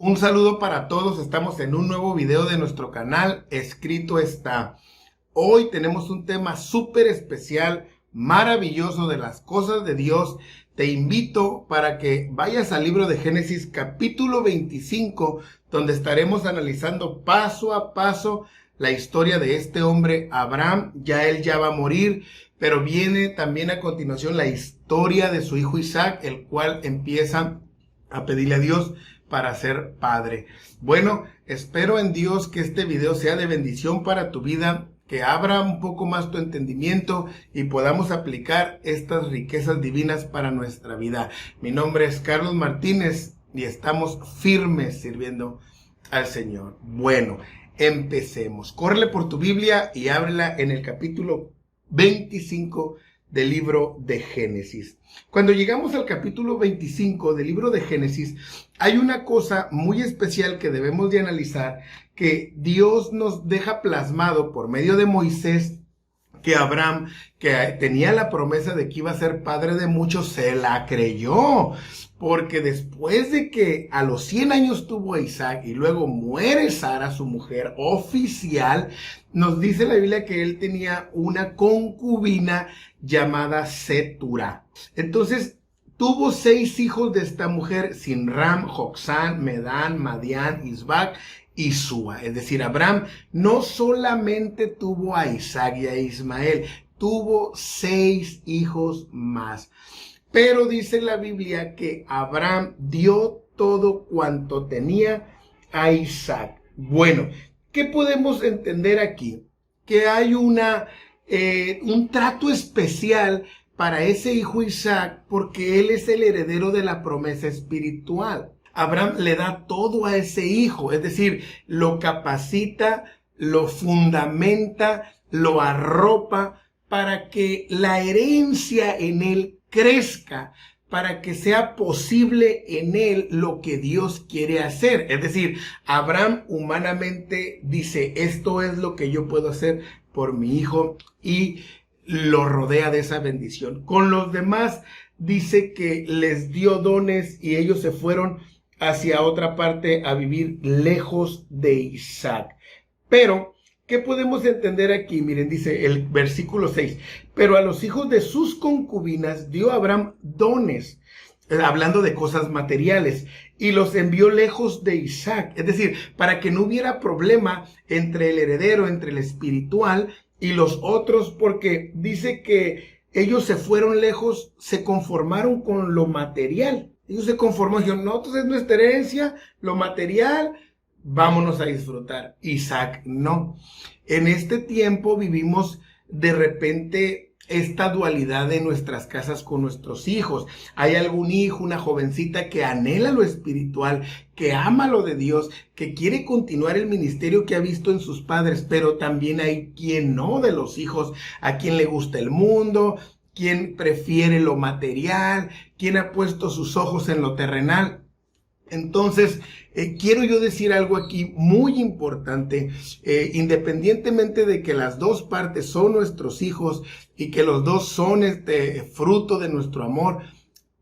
Un saludo para todos, estamos en un nuevo video de nuestro canal, Escrito Está. Hoy tenemos un tema súper especial, maravilloso de las cosas de Dios. Te invito para que vayas al libro de Génesis capítulo 25, donde estaremos analizando paso a paso la historia de este hombre Abraham. Él ya va a morir, pero viene también a continuación la historia de su hijo Isaac, el cual empieza a pedirle a Dios para ser padre. Bueno, espero en Dios que este video sea de bendición para tu vida, que abra un poco más tu entendimiento y podamos aplicar estas riquezas divinas para nuestra vida. Mi nombre es Carlos Martínez y estamos firmes sirviendo al Señor. Bueno, empecemos. Córrele por tu Biblia y ábrela en el capítulo 25 del libro de Génesis. Cuando llegamos al capítulo 25 del libro de Génesis, hay una cosa muy especial que debemos de analizar, que Dios nos deja plasmado por medio de Moisés, que Abraham, que tenía la promesa de que iba a ser padre de muchos, se la creyó. Porque después de que a los 100 años tuvo a Isaac y luego muere Sara, su mujer oficial, nos dice la Biblia que él tenía una concubina llamada Cetura. Entonces, tuvo 6 hijos de esta mujer: Sinram, Joksán, Medán, Madián, Isbac y Súa. Es decir, Abraham no solamente tuvo a Isaac y a Ismael, tuvo 6 hijos más. Pero dice la Biblia que Abraham dio todo cuanto tenía a Isaac. Bueno, ¿qué podemos entender aquí? Que hay un trato especial para ese hijo Isaac, porque él es el heredero de la promesa espiritual. Abraham le da todo a ese hijo, es decir, lo capacita, lo fundamenta, lo arropa para que la herencia en él crezca, para que sea posible en él lo que Dios quiere hacer. Es decir, Abraham humanamente dice: esto es lo que yo puedo hacer por mi hijo, y lo rodea de esa bendición. Con los demás dice que les dio dones y ellos se fueron hacia otra parte a vivir lejos de Isaac. Pero ¿qué podemos entender aquí? Miren, dice el versículo 6. Pero a los hijos de sus concubinas dio Abraham dones, hablando de cosas materiales, y los envió lejos de Isaac. Es decir, para que no hubiera problema entre el heredero, entre el espiritual y los otros, porque dice que ellos se fueron lejos, se conformaron con lo material. Ellos se conformaron, dijeron: no, entonces es nuestra herencia, lo material, vámonos a disfrutar. Isaac no. En este tiempo vivimos de repente esta dualidad de nuestras casas con nuestros hijos. Hay algún hijo, una jovencita que anhela lo espiritual, que ama lo de Dios, que quiere continuar el ministerio que ha visto en sus padres, pero también hay quien no, de los hijos, a quien le gusta el mundo, quien prefiere lo material, quien ha puesto sus ojos en lo terrenal. Entonces, quiero yo decir algo aquí muy importante, independientemente de que las dos partes son nuestros hijos y que los dos son fruto de nuestro amor,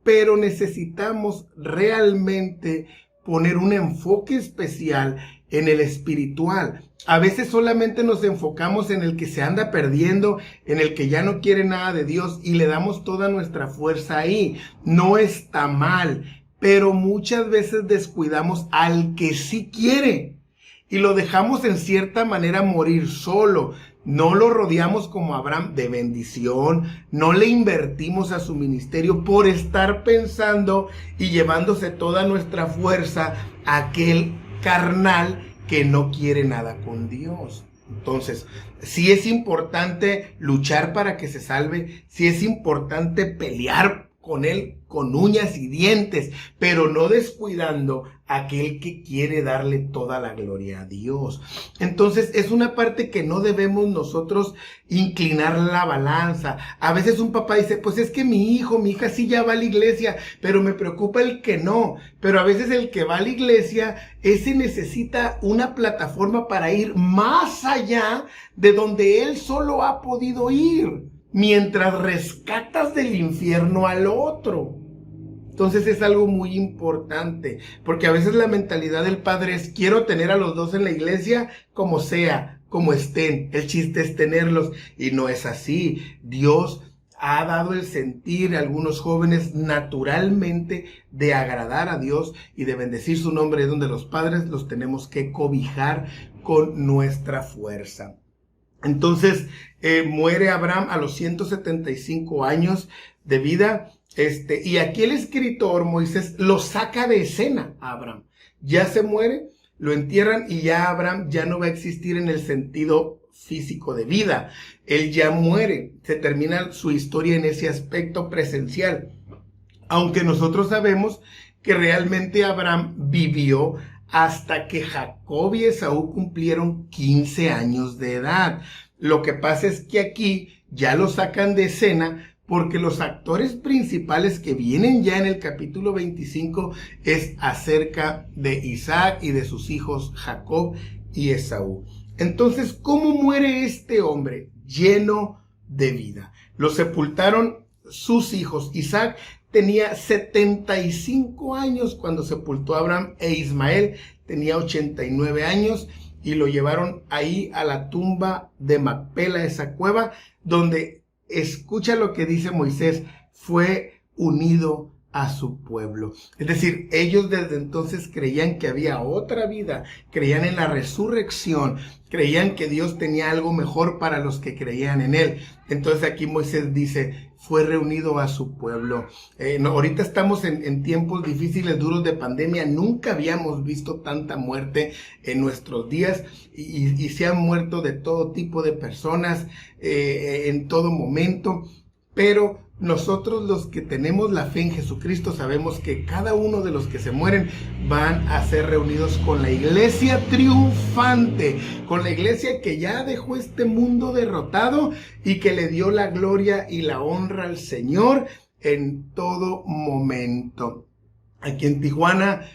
pero necesitamos realmente poner un enfoque especial en el espiritual. A veces solamente nos enfocamos en el que se anda perdiendo, en el que ya no quiere nada de Dios, y le damos toda nuestra fuerza ahí. No está mal, pero muchas veces descuidamos al que sí quiere y lo dejamos en cierta manera morir solo. No lo rodeamos como Abraham de bendición, no le invertimos a su ministerio por estar pensando y llevándose toda nuestra fuerza a aquel carnal que no quiere nada con Dios. Entonces, sí es importante luchar para que se salve, sí es importante pelear con él con uñas y dientes, pero no descuidando a aquel que quiere darle toda la gloria a Dios. Entonces, es una parte que no debemos nosotros inclinar la balanza. A veces un papá dice: pues es que mi hijo, mi hija sí ya va a la iglesia, pero me preocupa el que no. Pero a veces el que va a la iglesia, ese necesita una plataforma para ir más allá de donde él solo ha podido ir, mientras rescatas del infierno al otro. Entonces es algo muy importante, porque a veces la mentalidad del padre es: quiero tener a los dos en la iglesia como sea, como estén. El chiste es tenerlos, y no es así. Dios ha dado el sentir a algunos jóvenes naturalmente de agradar a Dios y de bendecir su nombre, donde los padres los tenemos que cobijar con nuestra fuerza. Entonces muere Abraham a los 175 años de vida. Y aquí el escritor Moisés lo saca de escena a Abraham. Ya se muere, lo entierran, y ya Abraham ya no va a existir en el sentido físico de vida. Él ya muere. Se termina su historia en ese aspecto presencial. Aunque nosotros sabemos que realmente Abraham vivió hasta que Jacob y Esaú cumplieron 15 años de edad. Lo que pasa es que aquí ya lo sacan de escena, porque los actores principales que vienen ya en el capítulo 25 es acerca de Isaac y de sus hijos Jacob y Esaú. Entonces, ¿cómo muere este hombre? Lleno de vida. Lo sepultaron sus hijos. Isaac tenía 75 años cuando sepultó a Abraham, e Ismael tenía 89 años, y lo llevaron ahí a la tumba de Macpela, esa cueva, donde, escucha lo que dice Moisés, fue unido a su pueblo. Es decir, ellos desde entonces creían que había otra vida, creían en la resurrección, creían que Dios tenía algo mejor para los que creían en él. Entonces aquí Moisés dice: fue reunido a su pueblo. Ahorita estamos en tiempos difíciles, duros de pandemia. Nunca habíamos visto tanta muerte en nuestros días, y se han muerto de todo tipo de personas en todo momento. Pero nosotros, los que tenemos la fe en Jesucristo, sabemos que cada uno de los que se mueren van a ser reunidos con la iglesia triunfante, con la iglesia que ya dejó este mundo derrotado y que le dio la gloria y la honra al Señor en todo momento. Aquí en Tijuana,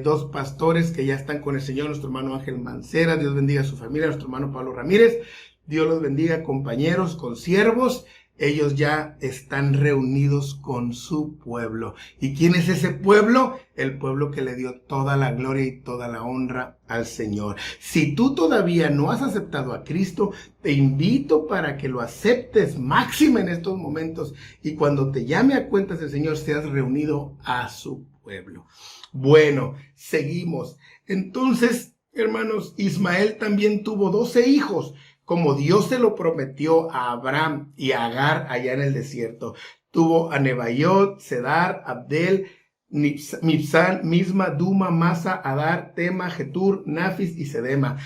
dos pastores que ya están con el Señor, nuestro hermano Ángel Mancera, Dios bendiga a su familia, nuestro hermano Pablo Ramírez, Dios los bendiga, compañeros, consiervos. Ellos ya están reunidos con su pueblo. ¿Y quién es ese pueblo? El pueblo que le dio toda la gloria y toda la honra al Señor. Si tú todavía no has aceptado a Cristo, te invito para que lo aceptes máxima en estos momentos, y cuando te llame a cuentas el Señor, seas reunido a su pueblo. Bueno, seguimos. Entonces, hermanos, Ismael también tuvo 12 hijos, como Dios se lo prometió a Abraham y a Agar allá en el desierto. Tuvo a Nebaiot, Cedar, Abdel, Mibsán, Misma, Duma, Masa, Adar, Tema, Getur, Nafis y Sedema.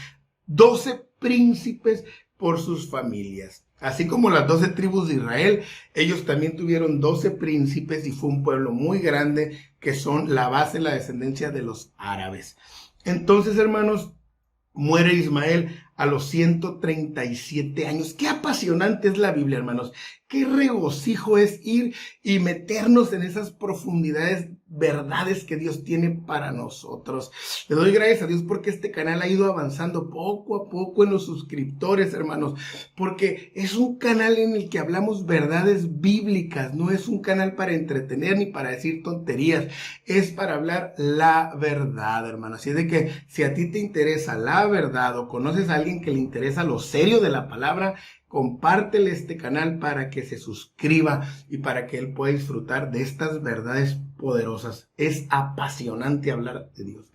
12 príncipes por sus familias. Así como las 12 tribus de Israel, ellos también tuvieron 12 príncipes, y fue un pueblo muy grande, que son la base, la descendencia de los árabes. Entonces, hermanos, muere Ismael a los 137 años. Qué apasionante es la Biblia, hermanos. Qué regocijo es ir y meternos en esas profundidades, verdades que Dios tiene para nosotros. Le doy gracias a Dios porque este canal ha ido avanzando poco a poco en los suscriptores, hermanos, porque es un canal en el que hablamos verdades bíblicas. No es un canal para entretener ni para decir tonterías, es para hablar la verdad, hermanos. Así de que si a ti te interesa la verdad, o conoces a alguien que le interesa lo serio de la palabra, compártele este canal para que se suscriba y para que él pueda disfrutar de estas verdades poderosas. Es apasionante hablar de Dios.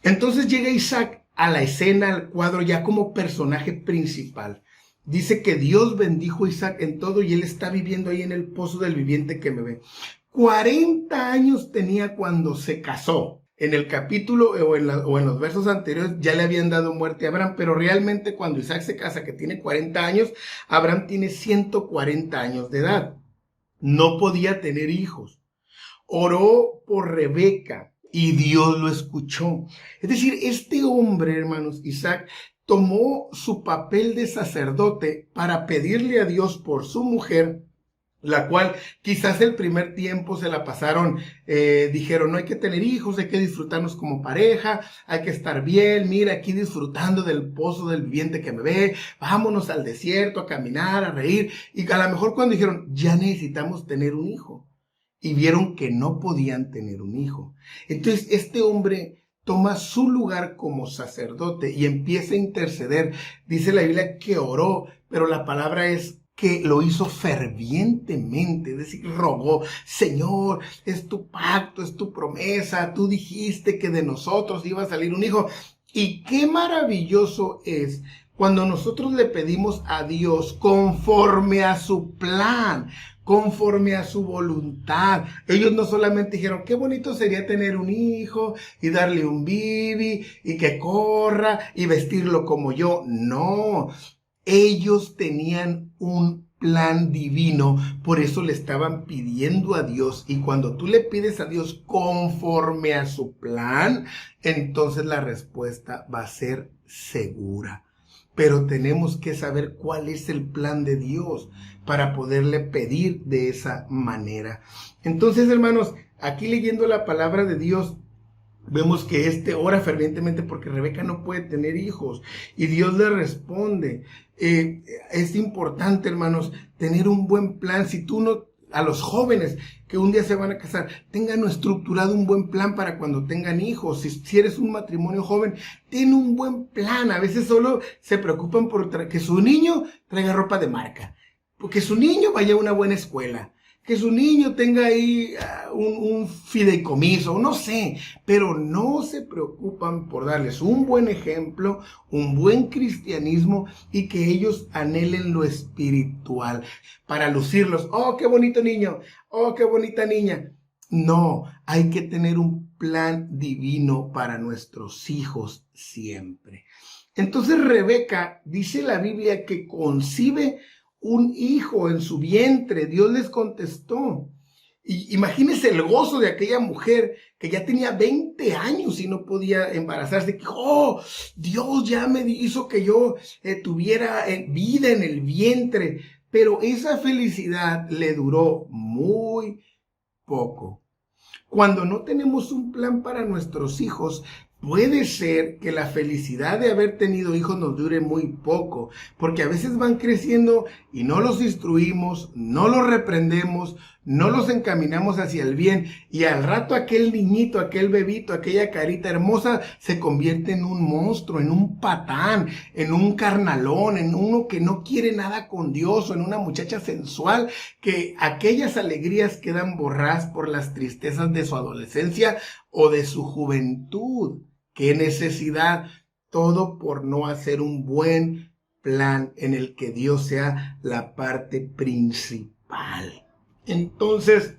Entonces llega Isaac a la escena, al cuadro, ya como personaje principal. Dice que Dios bendijo a Isaac en todo, y él está viviendo ahí en el pozo del viviente que me ve. 40 años tenía cuando se casó. En el capítulo o en los versos anteriores ya le habían dado muerte a Abraham, pero realmente cuando Isaac se casa, que tiene 40 años, Abraham tiene 140 años de edad. No podía tener hijos. Oró por Rebeca y Dios lo escuchó. Es decir, este hombre, hermanos, Isaac, tomó su papel de sacerdote para pedirle a Dios por su mujer, la cual quizás el primer tiempo se la pasaron, dijeron: no hay que tener hijos, hay que disfrutarnos como pareja, hay que estar bien, mira, aquí disfrutando del pozo del viviente que me ve, vámonos al desierto a caminar, a reír. Y a lo mejor cuando dijeron: ya necesitamos tener un hijo, y vieron que no podían tener un hijo. Entonces este hombre toma su lugar como sacerdote y empieza a interceder. Dice la Biblia que oró, pero la palabra es que lo hizo fervientemente, es decir, rogó: Señor, es tu pacto, es tu promesa, tú dijiste que de nosotros iba a salir un hijo. Y qué maravilloso es cuando nosotros le pedimos a Dios conforme a su plan, conforme a su voluntad. Ellos no solamente dijeron: qué bonito sería tener un hijo y darle un bibi y que corra y vestirlo como yo. No, ellos tenían un plan divino, por eso le estaban pidiendo a Dios. Y cuando tú le pides a Dios conforme a su plan, entonces la respuesta va a ser segura. Pero tenemos que saber cuál es el plan de Dios para poderle pedir de esa manera. Entonces, hermanos, aquí leyendo la palabra de Dios, vemos que ora fervientemente porque Rebeca no puede tener hijos y Dios le responde. Es importante, hermanos, tener un buen plan. Si tú no, a los jóvenes que un día se van a casar, tengan estructurado un buen plan para cuando tengan hijos. Si eres un matrimonio joven, ten un buen plan. A veces solo se preocupan por que su niño traiga ropa de marca, porque su niño vaya a una buena escuela, que su niño tenga ahí un fideicomiso, no sé, pero no se preocupan por darles un buen ejemplo, un buen cristianismo y que ellos anhelen lo espiritual para lucirlos. Oh, qué bonito niño, oh, qué bonita niña. No, hay que tener un plan divino para nuestros hijos siempre. Entonces Rebeca, dice la Biblia, que concibe un hijo en su vientre. Dios les contestó. Y imagínense el gozo de aquella mujer que ya tenía 20 años y no podía embarazarse. Oh, Dios ya me hizo que yo tuviera vida en el vientre. Pero esa felicidad le duró muy poco. Cuando no tenemos un plan para nuestros hijos, puede ser que la felicidad de haber tenido hijos nos dure muy poco, porque a veces van creciendo y no los instruimos, no los reprendemos, no los encaminamos hacia el bien, y al rato aquel niñito, aquel bebito, aquella carita hermosa se convierte en un monstruo, en un patán, en un carnalón, en uno que no quiere nada con Dios, o en una muchacha sensual, que aquellas alegrías quedan borradas por las tristezas de su adolescencia o de su juventud. ¡Qué necesidad! Todo por no hacer un buen plan en el que Dios sea la parte principal. Entonces,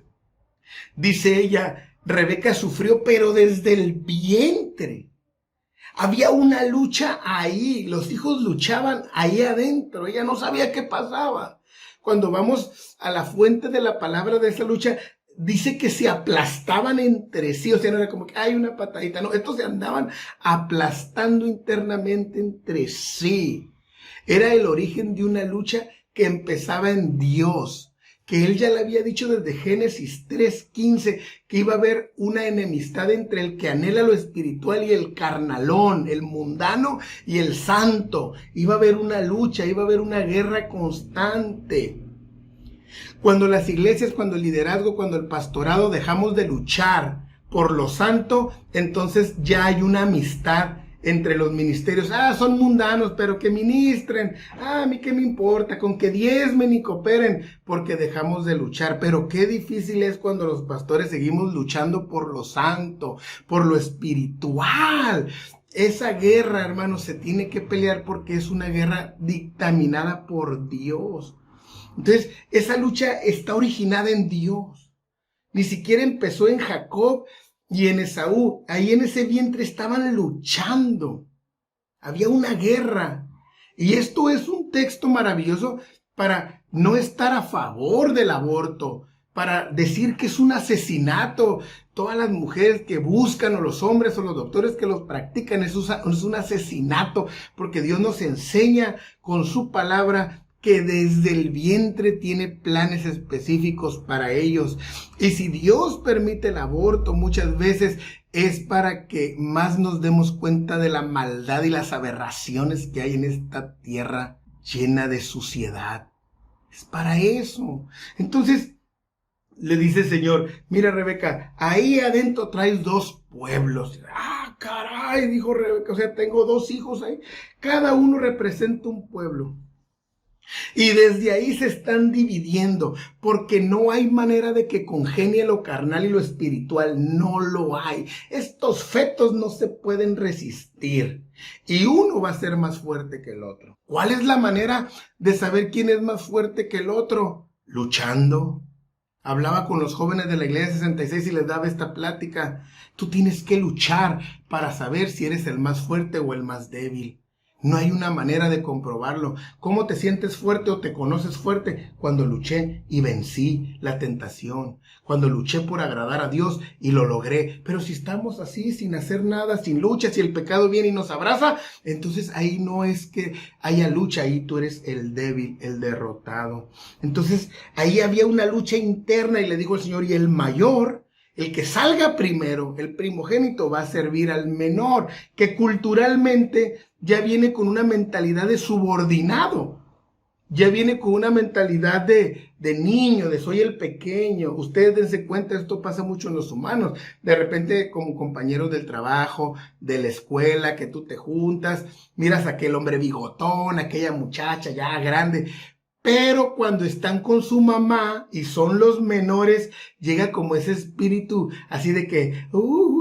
dice ella, Rebeca sufrió, pero desde el vientre. Había una lucha ahí, los hijos luchaban ahí adentro, ella no sabía qué pasaba. Cuando vamos a la fuente de la palabra de esa lucha, dice que se aplastaban entre sí, o sea, no era como que hay una patadita, no, estos se andaban aplastando internamente entre sí. Era el origen de una lucha que empezaba en Dios, que él ya le había dicho desde Génesis 3:15, que iba a haber una enemistad entre el que anhela lo espiritual y el carnalón, el mundano y el santo. Iba a haber una lucha, iba a haber una guerra constante. Cuando las iglesias, cuando el liderazgo, cuando el pastorado dejamos de luchar por lo santo, entonces ya hay una amistad entre los ministerios. Son mundanos, pero que ministren. A mí qué me importa, con que diezmen y cooperen, porque dejamos de luchar. Pero qué difícil es cuando los pastores seguimos luchando por lo santo, por lo espiritual. Esa guerra, hermanos, se tiene que pelear porque es una guerra dictaminada por Dios. Entonces, esa lucha está originada en Dios. Ni siquiera empezó en Jacob y en Esaú. Ahí en ese vientre estaban luchando. Había una guerra. Y esto es un texto maravilloso para no estar a favor del aborto, para decir que es un asesinato. Todas las mujeres que buscan, o los hombres o los doctores que los practican, es un asesinato, porque Dios nos enseña con su palabra que desde el vientre tiene planes específicos para ellos. Y si Dios permite el aborto, muchas veces es para que más nos demos cuenta de la maldad y las aberraciones que hay en esta tierra llena de suciedad. Es para eso. Entonces, le dice el Señor, mira Rebeca, ahí adentro traes 2 pueblos. Ah, caray, dijo Rebeca, o sea, tengo 2 hijos ahí, cada uno representa un pueblo. Y desde ahí se están dividiendo, porque no hay manera de que congenie lo carnal y lo espiritual, no lo hay. Estos fetos no se pueden resistir y uno va a ser más fuerte que el otro. ¿Cuál es la manera de saber quién es más fuerte que el otro? Luchando. Hablaba con los jóvenes de la iglesia 66 y les daba esta plática. Tú tienes que luchar para saber si eres el más fuerte o el más débil. No hay una manera de comprobarlo. ¿Cómo te sientes fuerte o te conoces fuerte? Cuando luché y vencí la tentación. Cuando luché por agradar a Dios y lo logré. Pero si estamos así, sin hacer nada, sin lucha, si el pecado viene y nos abraza, entonces ahí no es que haya lucha, ahí tú eres el débil, el derrotado. Entonces ahí había una lucha interna y le dijo el Señor, y el mayor, el que salga primero, el primogénito, va a servir al menor, que culturalmente ya viene con una mentalidad de subordinado, ya viene con una mentalidad de niño, de soy el pequeño. Ustedes dense cuenta, esto pasa mucho en los humanos. De repente, como compañeros del trabajo, de la escuela, que tú te juntas, miras a aquel hombre bigotón, aquella muchacha ya grande. Pero cuando están con su mamá y son los menores, llega como ese espíritu así de que,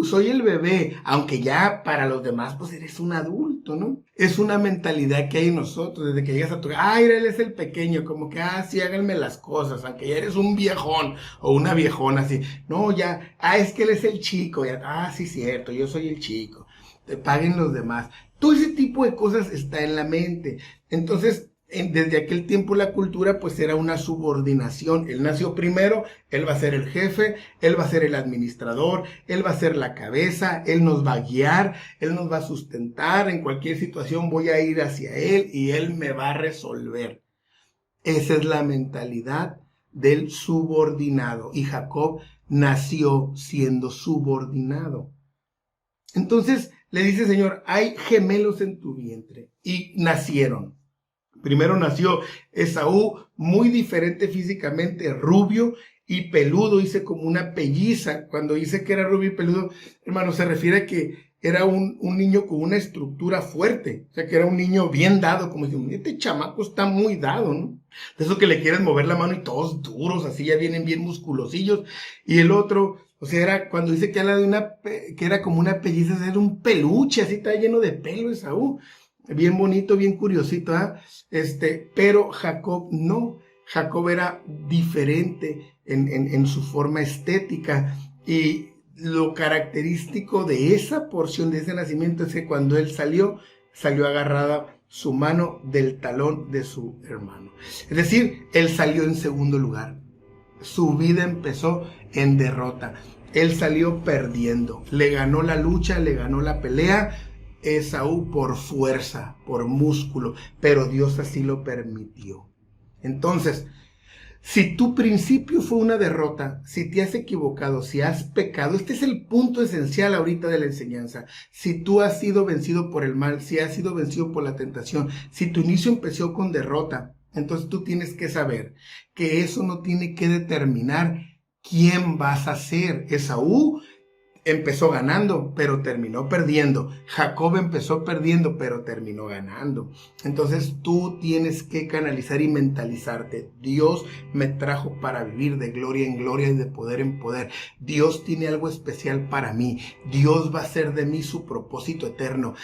soy el bebé, aunque ya para los demás pues eres un adulto, ¿no? Es una mentalidad que hay en nosotros, desde que llegas a tu casa, él es el pequeño, como que, sí, háganme las cosas, aunque ya eres un viejón o una viejona así. No, ya, es que él es el chico, ya, sí, cierto, yo soy el chico, te paguen los demás. Todo ese tipo de cosas está en la mente. Entonces, desde aquel tiempo la cultura pues era una subordinación. Él nació primero, él va a ser el jefe, él va a ser el administrador, él va a ser la cabeza, él nos va a guiar, él nos va a sustentar, en cualquier situación voy a ir hacia él y él me va a resolver. Esa es la mentalidad del subordinado y Jacob nació siendo subordinado. Entonces le dice el Señor, hay gemelos en tu vientre y nacieron. Primero nació Esaú, muy diferente físicamente, rubio y peludo, dice como una pelliza. Cuando dice que era rubio y peludo, hermano, se refiere a que era un niño con una estructura fuerte, o sea, que era un niño bien dado, como dicen, este chamaco está muy dado, ¿no? De eso que le quieren mover la mano y todos duros, así ya vienen bien musculosillos. Y el otro, o sea, era cuando dice que era como una pelliza, era un peluche, así está lleno de pelo Esaú. Bien bonito, bien curiosito, pero Jacob no. Jacob era diferente en su forma estética, y lo característico de esa porción, de ese nacimiento, es que cuando él salió agarrada su mano del talón de su hermano. Es decir, él salió en segundo lugar. Su vida empezó en derrota. Él salió perdiendo. Le ganó la lucha, le ganó la pelea Esaú por fuerza, por músculo, pero Dios así lo permitió. Entonces, si tu principio fue una derrota, si te has equivocado, si has pecado, este es el punto esencial ahorita de la enseñanza. Si tú has sido vencido por el mal, si has sido vencido por la tentación, si tu inicio empezó con derrota, entonces tú tienes que saber que eso no tiene que determinar quién vas a ser. Esaú empezó ganando, pero terminó perdiendo. Jacob empezó perdiendo, pero terminó ganando. Entonces tú tienes que canalizar y mentalizarte. Dios me trajo para vivir de gloria en gloria y de poder en poder. Dios tiene algo especial para mí. Dios va a hacer de mí su propósito eterno.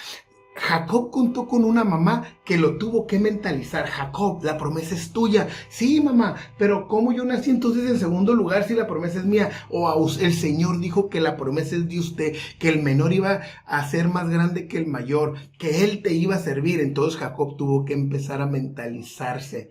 Jacob contó con una mamá que lo tuvo que mentalizar. Jacob, la promesa es tuya. Sí, mamá, pero ¿cómo yo nací entonces en segundo lugar si la promesa es mía? O el Señor dijo que la promesa es de usted, que el menor iba a ser más grande que el mayor, que él te iba a servir. Entonces Jacob tuvo que empezar a mentalizarse.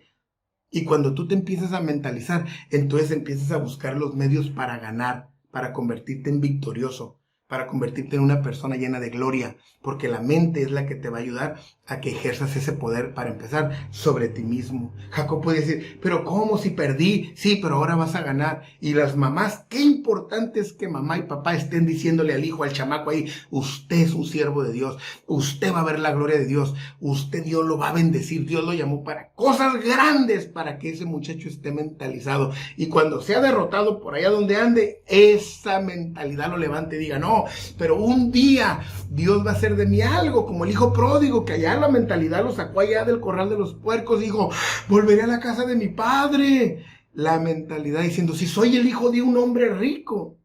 Y cuando tú te empiezas a mentalizar, entonces empiezas a buscar los medios para ganar, para convertirte en victorioso, para convertirte en una persona llena de gloria, porque la mente es la que te va a ayudar a que ejerzas ese poder, para empezar, sobre ti mismo. Jacob puede decir, pero ¿cómo si perdí? Sí, pero ahora vas a ganar. Y las mamás, qué importante es que mamá y papá estén diciéndole al hijo, al chamaco ahí, usted es un siervo de Dios, usted va a ver la gloria de Dios, usted Dios lo va a bendecir, Dios lo llamó para cosas grandes, para que ese muchacho esté mentalizado. Y cuando sea derrotado por allá donde ande, esa mentalidad lo levante y diga, no, pero un día Dios va a hacer de mí algo, como el hijo pródigo, que allá la mentalidad lo sacó allá del corral de los puercos, dijo, volveré a la casa de mi padre. La mentalidad diciendo, si soy el hijo de un hombre rico,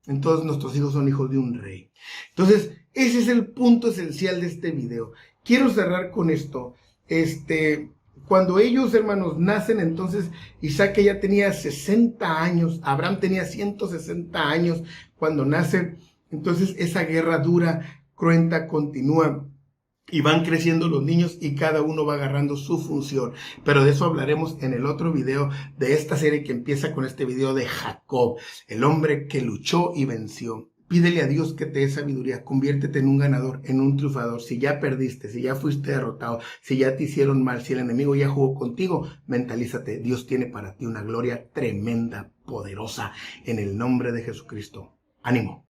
entonces nuestros hijos son hijos de un rey. Entonces, ese es el punto esencial de este video. Quiero cerrar con esto. Cuando ellos, hermanos, nacen, entonces Isaac ya tenía 60 años, Abraham tenía 160 años cuando nace. Entonces esa guerra dura, cruenta, continúa. Y van creciendo los niños y cada uno va agarrando su función. Pero de eso hablaremos en el otro video de esta serie que empieza con este video de Jacob, el hombre que luchó y venció. Pídele a Dios que te dé sabiduría, conviértete en un ganador, en un triunfador. Si ya perdiste, si ya fuiste derrotado, si ya te hicieron mal, si el enemigo ya jugó contigo, mentalízate. Dios tiene para ti una gloria tremenda, poderosa, en el nombre de Jesucristo. Ánimo.